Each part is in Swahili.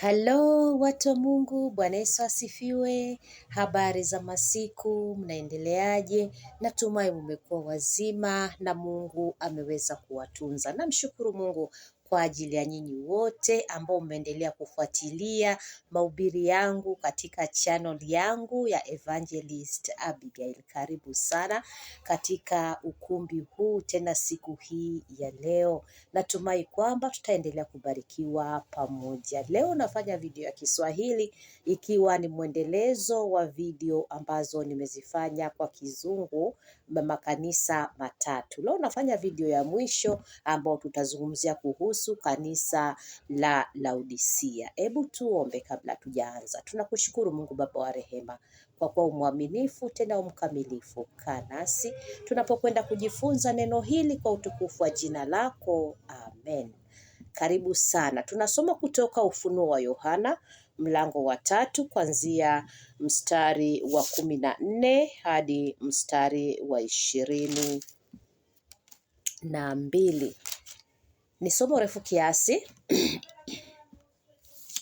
Halo watu wa Mungu, Bwana Yesu asifiwe. Habari za masiku, mnaendeleaje? Natumai mmekuwa wazima na Mungu ameweza kuwatunza. Namshukuru Mungu kwa ajili ya nyinyi wote ambao mmeendelea kufuatilia mahubiri yangu katika channel yangu ya Evangelist Abigail. Karibu sana katika ukumbi huu tena siku hii ya leo. Natumai kwamba tutaendelea kubarikiwa pamoja. Leo nafanya video ya Kiswahili ikiwa ni mwendelezo wa video ambazo nimezifanya kwa Kizungu makanisa matatu. Leo nafanya video ya mwisho ambao tutazungumzia kuhusu kanisa la Laodikia. Hebu tuombe kabla tujaanza. Tunakushukuru Mungu Baba wa rehema kwa kuwa umwaminifu tena umkamilifu. Kaa nasi tunapokwenda kujifunza neno hili kwa utukufu wa jina lako. Amen. Karibu sana. Tunasoma kutoka Ufunuo wa Yohana mlango wa 3 kuanzia mstari wa 14 hadi mstari wa 22. Ni somo refu kiasi.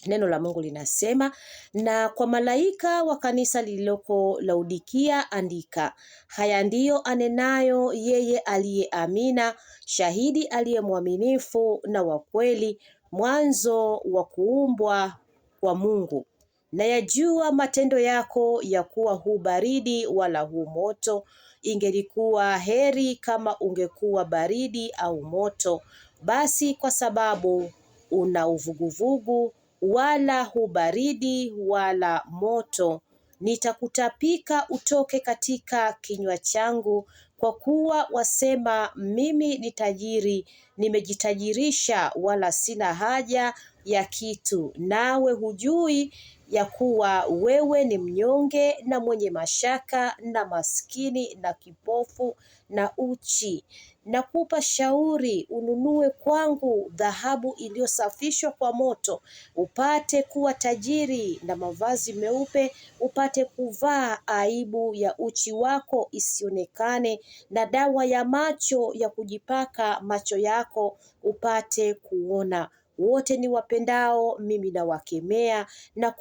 Neno la Mungu linasema, na kwa malaika wa kanisa lililoko Laodikia andika, haya ndiyo anenayo yeye aliye Amina, shahidi aliye mwaminifu na wa kweli, mwanzo wa kuumbwa kwa Mungu. Na yajua matendo yako ya kuwa hu baridi wala hu moto. Ingelikuwa heri kama ungekuwa baridi au moto. Basi kwa sababu una uvuguvugu wala hu baridi wala moto, nitakutapika utoke katika kinywa changu. Kwa kuwa wasema, mimi ni tajiri, nimejitajirisha, wala sina haja ya kitu, nawe hujui ya kuwa wewe ni mnyonge na mwenye mashaka na maskini na kipofu na uchi. Nakupa shauri, ununue kwangu dhahabu iliyosafishwa kwa moto, upate kuwa tajiri, na mavazi meupe upate kuvaa, aibu ya uchi wako isionekane, na dawa ya macho ya kujipaka macho yako upate kuona. Wote ni wapendao mimi nawakemea na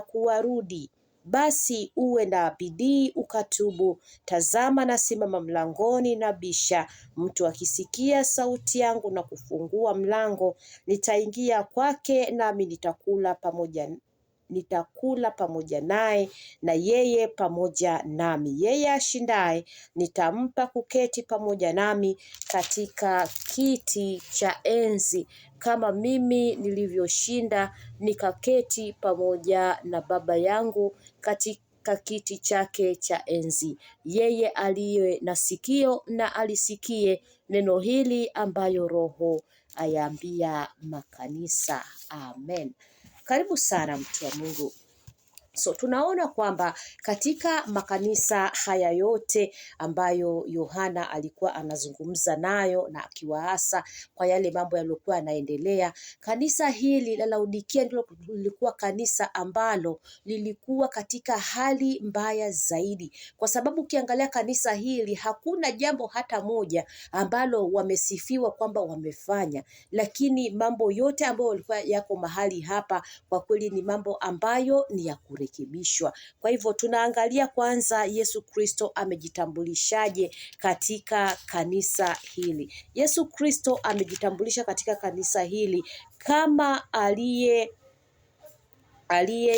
kuwarudi. Basi uwe na bidii ukatubu. Tazama nasimama mlangoni na bisha. Mtu akisikia sauti yangu na kufungua mlango, nitaingia kwake, nami nitakula pamoja naye na yeye pamoja nami. Yeye ashindaye nitampa kuketi pamoja nami katika kiti cha enzi, kama mimi nilivyoshinda nikaketi pamoja na Baba yangu katika kiti chake cha enzi. Yeye aliye na sikio na alisikie neno hili ambayo Roho ayaambia makanisa. Amen. Karibu sana mtu wa Mungu. So tunaona kwamba katika makanisa haya yote ambayo Yohana alikuwa anazungumza nayo na akiwaasa kwa yale mambo yaliyokuwa yanaendelea, kanisa hili la Laodikia ndilo lilikuwa kanisa ambalo lilikuwa katika hali mbaya zaidi, kwa sababu ukiangalia kanisa hili hakuna jambo hata moja ambalo wamesifiwa kwamba wamefanya, lakini mambo yote ambayo yalikuwa yako mahali hapa kwa kweli ni mambo ambayo ni ya kurekebishwa. Kwa hivyo tunaangalia kwanza Yesu Kristo amejitambulishaje katika kanisa hili. Yesu Kristo amejitambulisha katika kanisa hili kama aliye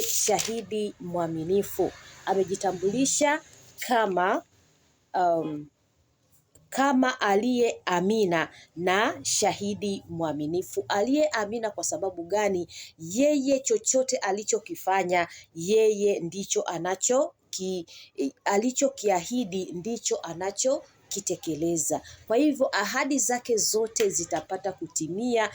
shahidi mwaminifu. Amejitambulisha kama aliye Amina na shahidi mwaminifu. Aliye Amina kwa sababu gani? Yeye chochote alichokifanya, yeye ndicho alichokiahidi ndicho anachokitekeleza. Kwa hivyo ahadi zake zote zitapata kutimia.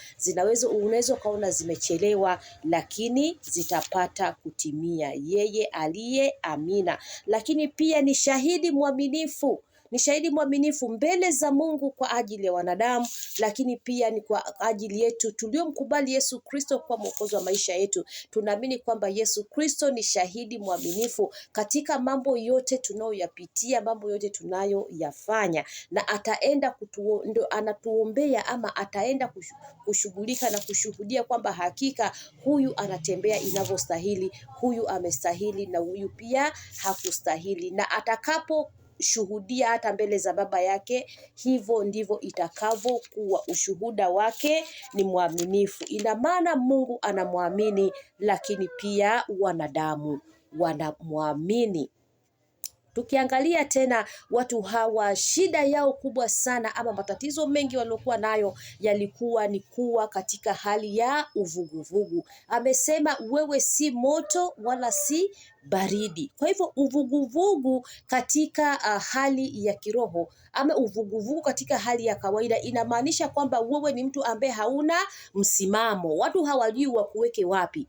Unaweza ukaona zimechelewa, lakini zitapata kutimia. Yeye aliye Amina, lakini pia ni shahidi mwaminifu. ni shahidi mwaminifu mbele za Mungu kwa ajili ya wanadamu, lakini pia ni kwa ajili yetu tuliomkubali Yesu Kristo kwa mwokozi wa maisha yetu. Tunaamini kwamba Yesu Kristo ni shahidi mwaminifu katika mambo yote tunayoyapitia, mambo yote tunayoyafanya, na ataenda ndo anatuombea ama ataenda kushughulika na kushuhudia kwamba hakika huyu anatembea inavyostahili, huyu amestahili na huyu pia hakustahili, na atakapo shuhudia hata mbele za Baba yake, hivyo ndivyo itakavyokuwa. Ushuhuda wake ni mwaminifu. Ina maana Mungu anamwamini, lakini pia wanadamu wanamwamini. Tukiangalia tena watu hawa, shida yao kubwa sana ama matatizo mengi waliokuwa nayo yalikuwa ni kuwa katika hali ya uvuguvugu. Amesema wewe si moto wala si baridi. Kwa hivyo uvuguvugu katika hali ya kiroho ama uvuguvugu katika hali ya kawaida inamaanisha kwamba wewe ni mtu ambaye hauna msimamo. Watu hawajui wakuweke wapi.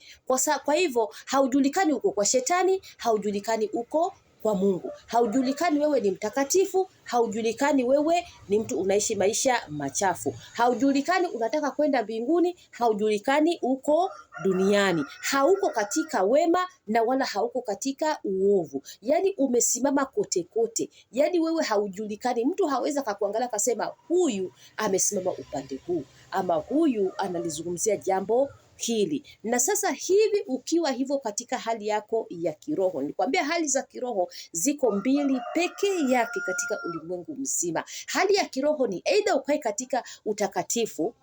Kwa hivyo haujulikani uko kwa shetani, haujulikani uko kwa Mungu. Haujulikani wewe ni mtakatifu, haujulikani wewe ni mtu unaishi maisha machafu. Haujulikani unataka kwenda mbinguni, haujulikani uko duniani. Hauko katika wema na wala hauko katika uovu. Yaani umesimama kote kote. Yaani wewe haujulikani. Mtu haweza kakuangalia kasema huyu amesimama upande huu ama huyu analizungumzia jambo hili. Na sasa hivi ukiwa hivyo katika hali yako ya kiroho, nikwambia hali za kiroho ziko mbili pekee yake katika ulimwengu mzima. Hali ya kiroho ni aidha ukae katika utakatifu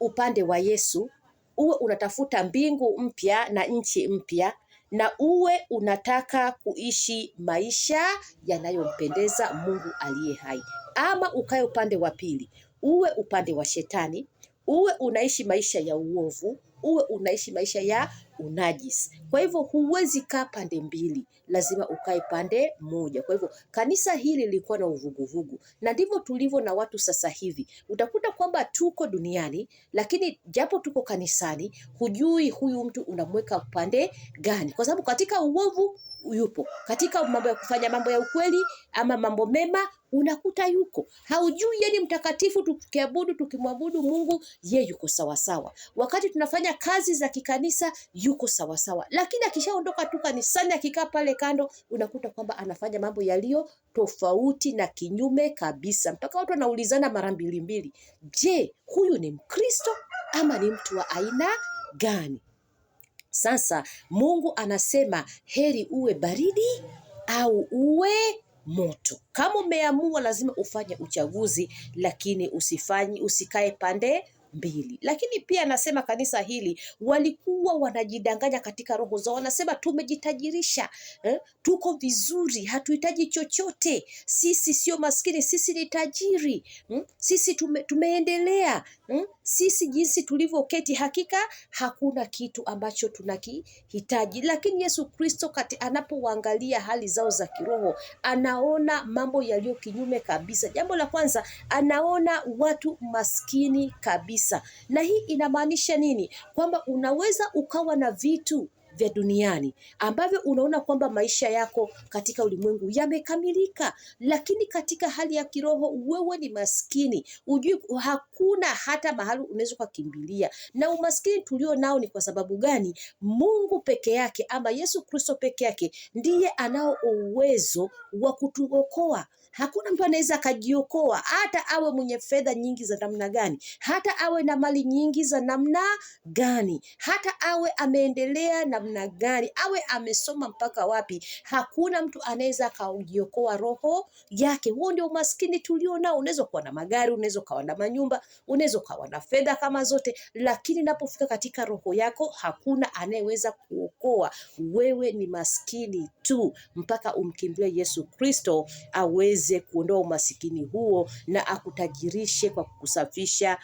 upande wa Yesu, uwe unatafuta mbingu mpya na nchi mpya, na uwe unataka kuishi maisha yanayompendeza Mungu aliye hai. Ama ukae upande wa pili, uwe upande wa shetani, uwe unaishi maisha ya uovu, uwe unaishi maisha ya unajisi. Kwa hivyo huwezi kaa pande mbili, lazima ukae pande moja. Kwa hivyo kanisa hili lilikuwa na uvuguvugu, na ndivyo tulivyo na watu sasa hivi. Utakuta kwamba tuko duniani, lakini japo tuko kanisani, hujui huyu mtu unamweka upande gani, kwa sababu katika uovu yupo, katika mambo ya kufanya mambo ya ukweli ama mambo mema unakuta yuko. Haujui yani mtakatifu tukiabudu, tukimwabudu Mungu, yeye yuko sawa sawa. Wakati tunafanya kazi za kikanisa yuko sawa sawa. Lakini akishaondoka tu kanisani, akikaa pale kando, unakuta kwamba anafanya mambo yaliyo tofauti na kinyume kabisa. Mpaka watu wanaulizana mara mbili mbili. Je, huyu ni Mkristo ama ni mtu wa aina gani? Sasa Mungu anasema heri uwe baridi au uwe moto. Kama umeamua lazima ufanye uchaguzi, lakini usikae pande mbili. Lakini pia anasema kanisa hili walikuwa wanajidanganya katika roho zao. Wanasema tumejitajirisha, tuko vizuri, hatuhitaji chochote. Sisi sio maskini, sisi ni tajiri. Sisi tumeendelea. Sisi jinsi tulivyoketi, hakika hakuna kitu ambacho tunakihitaji. Lakini Yesu Kristo anapoangalia hali zao za kiroho, anaona mambo yaliyo kinyume kabisa. Jambo la kwanza, anaona watu maskini kabisa. Na hii inamaanisha nini? Kwamba unaweza ukawa na vitu vya duniani ambavyo unaona kwamba maisha yako katika ulimwengu yamekamilika, lakini katika hali ya kiroho wewe ni maskini. Ujui hakuna hata mahali unaweza kukimbilia. Na umaskini tulio nao ni kwa sababu gani? Mungu peke yake ama Yesu Kristo peke yake ndiye anao uwezo wa kutuokoa. Hakuna mtu anaweza akajiokoa, hata awe mwenye fedha nyingi za namna gani, hata awe na mali nyingi za namna gani, hata awe ameendelea namna gani, awe amesoma mpaka wapi. Hakuna mtu anaweza akajiokoa roho yake. Huo ndio umaskini tulio nao. Unaweza kuwa na magari, unaweza kuwa na manyumba, unaweza kuwa na fedha kama zote, lakini napofika katika roho yako hakuna anayeweza kuokoa. Wewe ni maskini tu mpaka umkimbilie Yesu Kristo aweze kuondoa umasikini huo na akutajirishe kwa kukusafisha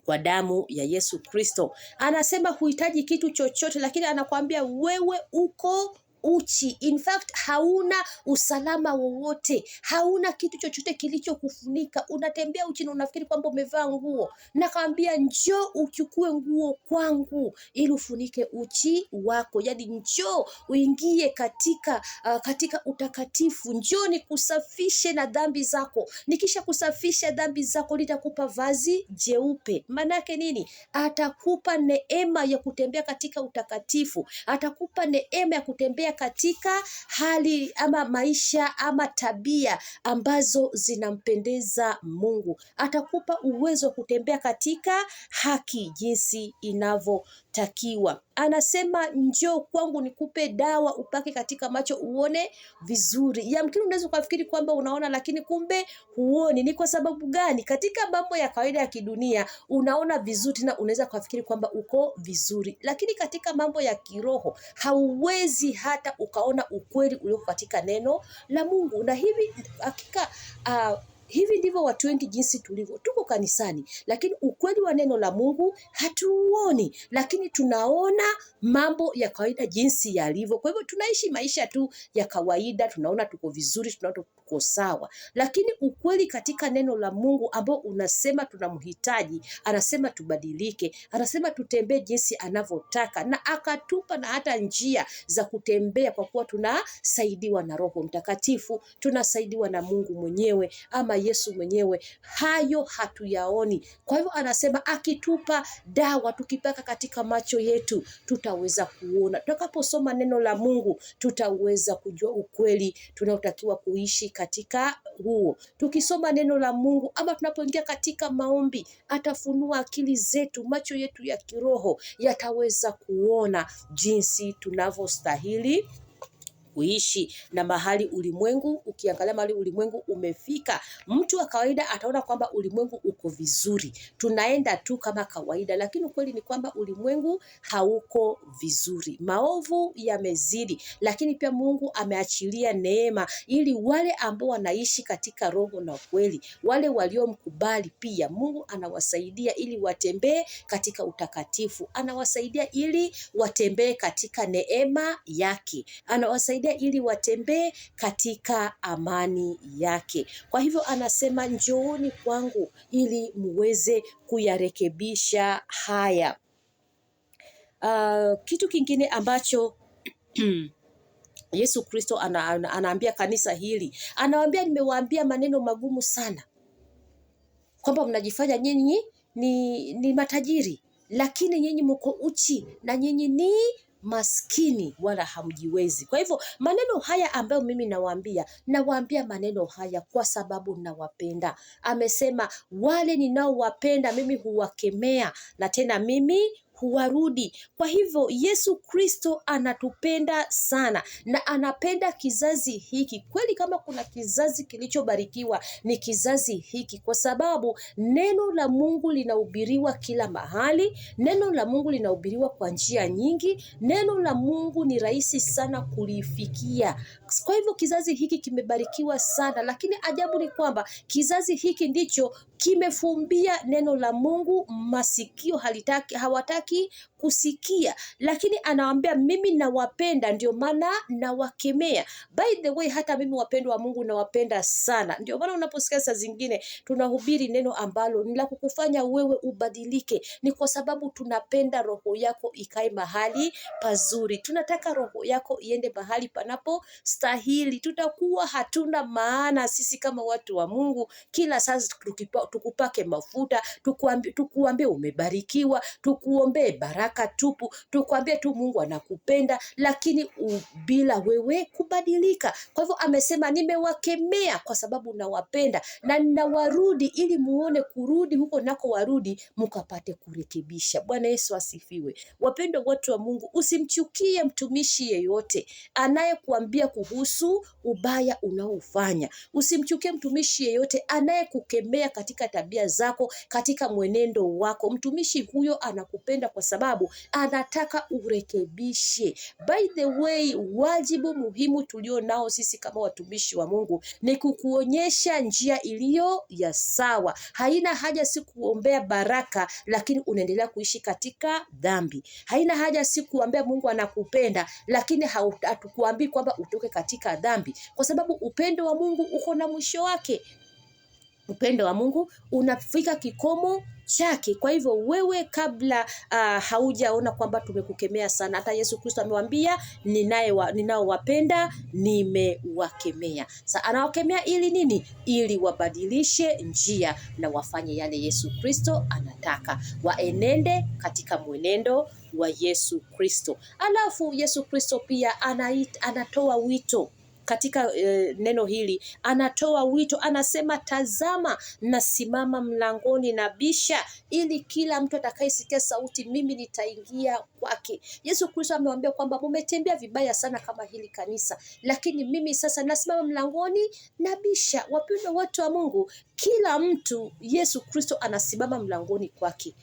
kwa damu ya Yesu Kristo. Anasema huhitaji kitu chochote, lakini anakuambia wewe uko uchi. In fact, hauna usalama wowote, hauna kitu chochote kilichokufunika, unatembea uchi na unafikiri kwamba umevaa nguo. Nakwambia njoo uchukue nguo kwangu ili ufunike uchi wako. Yaani njoo uingie katika utakatifu. Njoo nikusafishe na dhambi zako. Nikisha kusafisha dhambi zako nitakupa vazi jeupe. Manake nini? Atakupa neema ya kutembea katika utakatifu. Atakupa neema ya kutembea katika hali ama maisha ama tabia ambazo zinampendeza Mungu. Atakupa uwezo wa kutembea katika haki jinsi inavyotakiwa. Anasema njoo kwangu nikupe dawa upake katika macho uone vizuri. Yamkini unaweza kufikiri kwamba unaona lakini kumbe huoni. Ni kwa sababu gani? Katika mambo ya kawaida ya kidunia unaona vizuri na unaweza kufikiri kwamba uko vizuri. Lakini katika mambo ya kiroho hauwezi hata ukaona ukweli ulioko katika neno la Mungu. Na hivi hakika hivi ndivyo watu wengi jinsi tulivyo. Tuko kanisani lakini ukweli wa neno la Mungu hatuuoni, lakini tunaona mambo ya kawaida jinsi yalivyo. Kwa hivyo tunaishi maisha tu ya kawaida, tunaona tuko vizuri, tunaona tuko sawa. Lakini ukweli katika neno la Mungu ambao unasema tunamhitaji, anasema tubadilike, anasema tutembee jinsi anavyotaka, na akatupa na hata njia za kutembea kwa kuwa tunasaidiwa na Roho Mtakatifu, tunasaidiwa na Mungu mwenyewe ama Yesu mwenyewe. Hayo hatuyaoni. Kwa hivyo anasema akitupa dawa tukipaka katika macho yetu tutaweza kuona. Tutakaposoma neno la Mungu tutaweza kujua ukweli tunaotakiwa kuishi katika huo. Tukisoma neno la Mungu ama tunapoingia katika maombi atafunua akili zetu, macho yetu ya kiroho yataweza kuona jinsi tunavyostahili kuishi. Na mahali ulimwengu, ukiangalia mahali ulimwengu umefika, mtu wa kawaida ataona kwamba ulimwengu uko vizuri, tunaenda tu kama kawaida, lakini ukweli ni kwamba ulimwengu hauko vizuri. Maovu yamezidi, lakini pia Mungu ameachilia neema ili wale ambao wanaishi katika roho na kweli, wale waliomkubali, pia Mungu anawasaidia ili watembee katika utakatifu, anawasaidia ili watembee katika neema yake, anawasaidia ili watembee katika amani yake. Kwa hivyo anasema njooni kwangu ili muweze kuyarekebisha haya. Kitu kingine ambacho Yesu Kristo anaambia kanisa hili, anawaambia nimewaambia maneno magumu sana, kwamba mnajifanya nyinyi ni matajiri, lakini nyinyi mko uchi na nyinyi ni maskini wala hamjiwezi. Kwa hivyo maneno haya ambayo mimi nawaambia maneno haya kwa sababu nawapenda. Amesema wale ninaowapenda mimi huwakemea na tena mimi huwarudi. Kwa hivyo Yesu Kristo anatupenda sana na anapenda kizazi hiki. Kweli kama kuna kizazi kilichobarikiwa ni kizazi hiki, kwa sababu neno la Mungu linahubiriwa kila mahali. Neno la Mungu linahubiriwa kwa njia nyingi. Neno la Mungu ni rahisi sana kulifikia. Kwa hivyo kizazi hiki kimebarikiwa sana, lakini ajabu ni kwamba kizazi hiki ndicho kimefumbia neno la Mungu masikio, hawataki kusikia. Lakini anawaambia mimi nawapenda, ndio maana nawakemea. By the way, hata mimi wapendwa wa Mungu nawapenda sana. Ndio maana unaposikia saa zingine tunahubiri neno ambalo ni la kukufanya wewe ubadilike, ni kwa sababu tunapenda roho yako ikae mahali pazuri. Tunataka roho yako iende mahali panapo stahili. Tutakuwa hatuna maana sisi kama watu wa Mungu kila saa tukupake mafuta, tukuambie umebarikiwa, tukuombee baraka tupu, tukuambie tu Mungu anakupenda, lakini bila wewe kubadilika. Kwa hivyo amesema nimewakemea kwa sababu nawapenda na ninawarudi ili muone kurudi huko nako warudi mkapate kurekebisha. Bwana Yesu asifiwe. Wapendwa watu wa Mungu, usimchukie mtumishi yeyote anayekuambia kuhusu ubaya unaofanya. Usimchukie mtumishi yeyote anayekukemea katika tabia zako, katika mwenendo wako. Mtumishi huyo anakupenda kwa sababu sababu anataka urekebishe. By the way, wajibu muhimu tulio nao sisi kama watumishi wa Mungu ni kukuonyesha njia iliyo ya sawa. Haina haja si kuombea baraka lakini unaendelea kuishi katika dhambi. Haina haja si kuambia Mungu anakupenda lakini hatukuambii kwamba utoke katika dhambi, kwa sababu upendo wa Mungu uko na mwisho wake. Upendo wa Mungu unafika kikomo chake. Kwa hivyo wewe kabla haujaona kwamba tumekukemea sana, hata Yesu Kristo amewaambia ninaowapenda nimewakemea. Sasa anawakemea ili nini? Ili wabadilishe njia na wafanye yale Yesu Kristo anataka, waenende katika mwenendo wa Yesu Kristo. Alafu Yesu Kristo pia anatoa wito katika neno hili, anatoa wito, anasema tazama nasimama mlangoni nabisha, ili kila mtu atakayesikia sauti mimi nitaingia kwake. Yesu Kristo amewaambia kwamba mumetembea vibaya sana kama hili kanisa, lakini mimi sasa nasimama mlangoni nabisha. Wapendwa watu wa Mungu, kila mtu Yesu Kristo anasimama mlangoni kwake.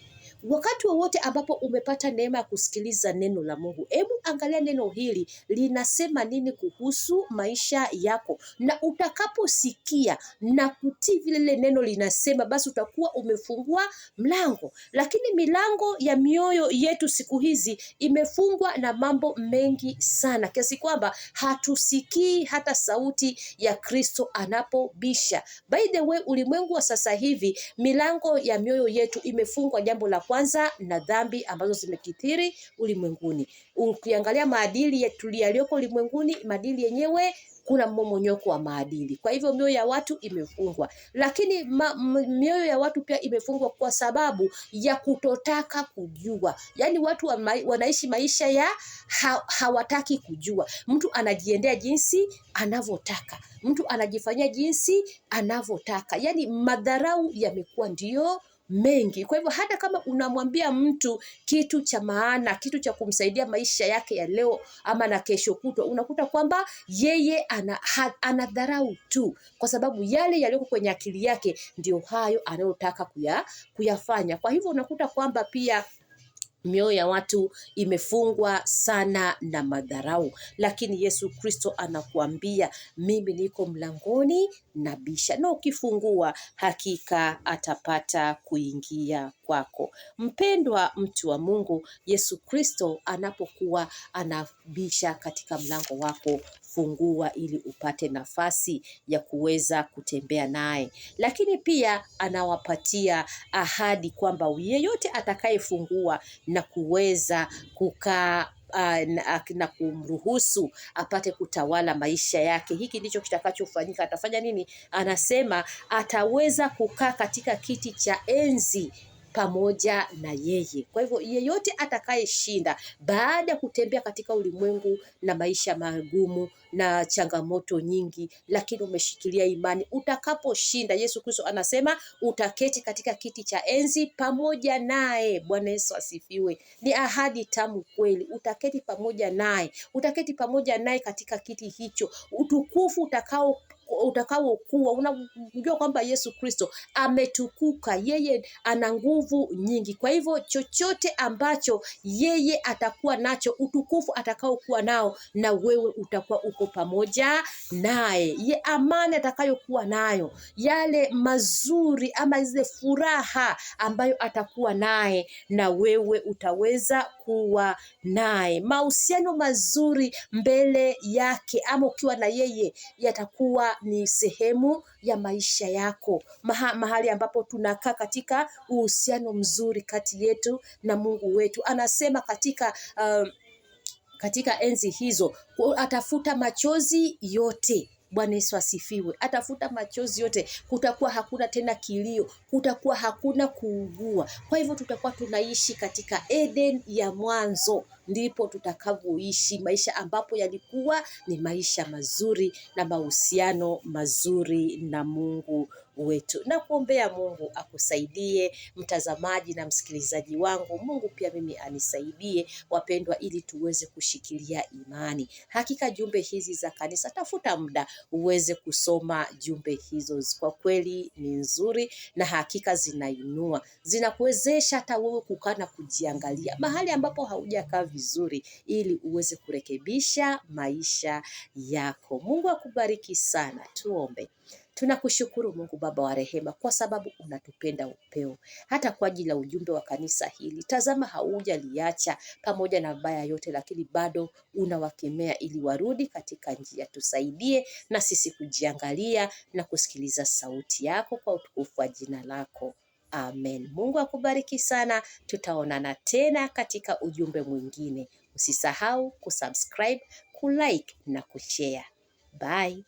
Wakati wowote ambapo umepata neema ya kusikiliza neno la Mungu, hebu angalia neno hili linasema nini kuhusu maisha yako, na utakaposikia na kutii vile neno linasema, basi utakuwa umefungua mlango. Lakini milango ya mioyo yetu siku hizi imefungwa na mambo mengi sana, kiasi kwamba hatusikii hata sauti ya Kristo anapobisha. By the way, ulimwengu wa sasa hivi milango ya mioyo yetu imefungwa, jambo la kwanza na dhambi ambazo zimekithiri ulimwenguni. Ukiangalia maadili yetu yaliyoko ulimwenguni, maadili yenyewe kuna mmomonyoko wa maadili. Kwa hivyo mioyo ya watu imefungwa, lakini mioyo ya watu pia imefungwa kwa sababu ya kutotaka kujua. Yaani watu wanaishi maisha ya hawataki kujua. Mtu anajiendea jinsi anavyotaka, mtu anajifanyia jinsi anavyotaka. Yaani madharau yamekuwa ndio mengi. Kwa hivyo hata kama unamwambia mtu kitu cha maana, kitu cha kumsaidia maisha yake ya leo ama na kesho kutwa, unakuta kwamba yeye anadharau tu, kwa sababu yale yaliyoko kwenye akili yake ndio hayo anayotaka kuyafanya. Kwa hivyo unakuta kwamba pia mioyo ya watu imefungwa sana na madharau. Lakini Yesu Kristo anakuambia mimi niko mlangoni nabisha, na ukifungua hakika atapata kuingia kwako. Mpendwa mtu wa Mungu, Yesu Kristo anapokuwa anabisha katika mlango wako, fungua ili upate nafasi ya kuweza kutembea naye. Lakini pia anawapatia ahadi kwamba yeyote atakayefungua na kuweza kukaa na kumruhusu apate kutawala maisha yake, hiki ndicho kitakachofanyika. Atafanya nini? Anasema ataweza kukaa katika kiti cha enzi pamoja na yeye. Kwa hivyo yeyote atakayeshinda baada ya kutembea katika ulimwengu na maisha magumu na changamoto nyingi, lakini umeshikilia imani, utakaposhinda, Yesu Kristo anasema utaketi katika kiti cha enzi pamoja naye. Bwana Yesu asifiwe. Ni ahadi tamu kweli. Utaketi pamoja naye, utaketi pamoja naye katika kiti hicho. Utukufu utakaokuwa, unajua kwamba Yesu Kristo ametukuka, yeye ana nguvu nyingi. Kwa hivyo chochote ambacho yeye atakuwa nacho, utukufu atakaokuwa nao, na wewe utakuwa uko pamoja naye. Amani atakayokuwa nayo, yale mazuri ama zile furaha ambayo atakuwa naye, na wewe utaweza kuwa naye. Mahusiano mazuri mbele yake ama ukiwa na yeye yatakuwa ni sehemu ya maisha yako. Mahali ambapo tunakaa katika uhusiano mzuri kati yetu na Mungu wetu. Anasema katika enzi hizo atafuta machozi yote. Bwana Yesu asifiwe. Atafuta machozi yote. Kutakuwa hakuna tena kilio, kutakuwa hakuna kuugua. Kwa hivyo tutakuwa tunaishi katika Eden ya mwanzo, ndipo tutakavyoishi maisha ambapo yalikuwa ni maisha mazuri na mahusiano mazuri na Mungu wetu. Na kuombea Mungu akusaidie mtazamaji na msikilizaji wangu. Mungu pia mimi anisaidie wapendwa, ili tuweze kushikilia imani. Hakika jumbe hizi za kanisa, tafuta muda uweze kusoma jumbe hizo. Kwa kweli ni nzuri na hakika zinainua, zinakuwezesha hata wewe kukaa na kujiangalia mahali ambapo haujakaa vizuri, ili uweze kurekebisha maisha yako. Mungu akubariki sana. Tuombe. Tunakushukuru Mungu Baba wa rehema, kwa sababu unatupenda upeo, hata kwa ajili ya ujumbe wa kanisa hili. Tazama, haujaliacha pamoja na baya yote, lakini bado unawakemea ili warudi katika njia. Tusaidie na sisi kujiangalia na kusikiliza sauti yako, kwa utukufu wa jina lako. Amen. Mungu akubariki sana. Tutaonana tena katika ujumbe mwingine. Usisahau kusubscribe, kulike na kushare. Bye.